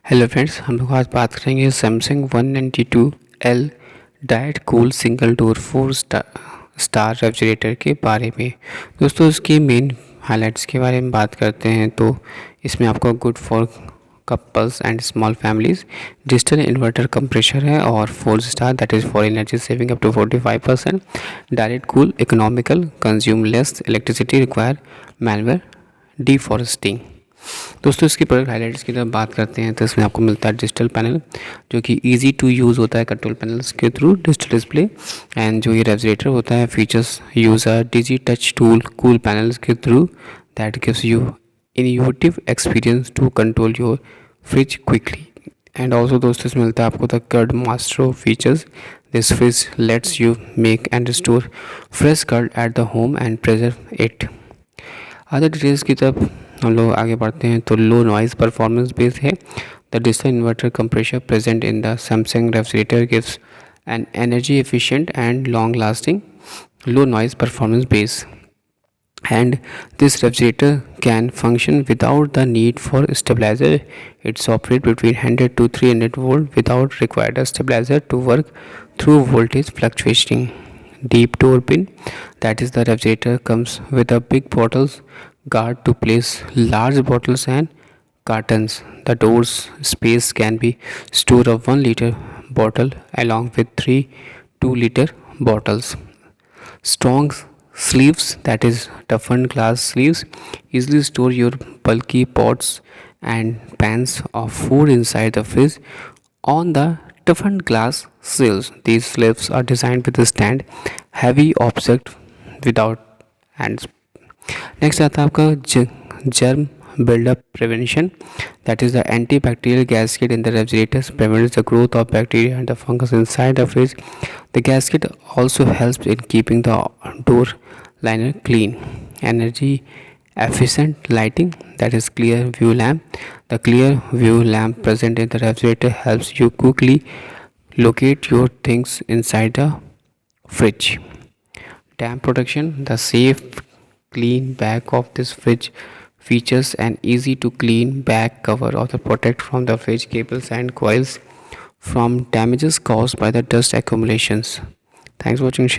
Hello friends, हम लोग आज बात करेंगे Samsung 192L direct cool single door 4 star refrigerator के बारे में। दोस्तों, इसकी मेन हाइलाइट्स के बारे में बात करते हैं तो इसमें आपको good for couples and small families, digital inverter compressor है और 4 star that is for energy saving up to 45%, direct cool, economical, consume less electricity require, manual defrosting. दोस्तों, इसकी प्रोडक्ट हाइलाइट्स की जब बात करते हैं तो इसमें आपको मिलता है डिजिटल पैनल जो कि इजी टू यूज़ होता है कंट्रोल पैनल्स के थ्रू, डिजिटल डिस्प्ले। एंड जो ये रेफ्रिजरेटर होता है features use a digi touch tool cool panels के through that gives you innovative experience to control your fridge quickly. And also दोस्तों, इसमें मिलता है आपको the curd master features. This fridge lets you make and store fresh curd at the home and preserve it. Other details की तरफ हम लोग आगे बढ़ते हैं तो लो नॉइज़ परफॉर्मेंस बेस है। The digital inverter compressor present in the Samsung refrigerator gives an energy efficient and long lasting low noise performance base, and this refrigerator can function without the need for stabilizer. It's operate between 100 to 300 volt without required a stabilizer to work through voltage fluctuating. Deep door pin, that is the refrigerator comes with a big bottles guard to place large bottles and cartons. The door's space can be store of 1 liter bottle along with 3 2-liter bottles. Strong sleeves, that is toughened glass sleeves, easily store your bulky pots and pans of food inside the fridge on the toughened glass sleeves. These sleeves are designed with a stand heavy object without hands. Next आता है आपका germ buildup prevention, that is the antibacterial gasket in the refrigerators prevents the growth of bacteria and the fungus inside the fridge. The gasket also helps in keeping the door liner clean. Energy efficient lighting, that is clear view lamp. The clear view lamp present in the refrigerator helps you quickly locate your things inside the fridge. Damp protection, the safe clean back of this fridge features an easy to clean back cover of the protect from the fridge cables and coils from damages caused by the dust accumulations. Thanks for watching.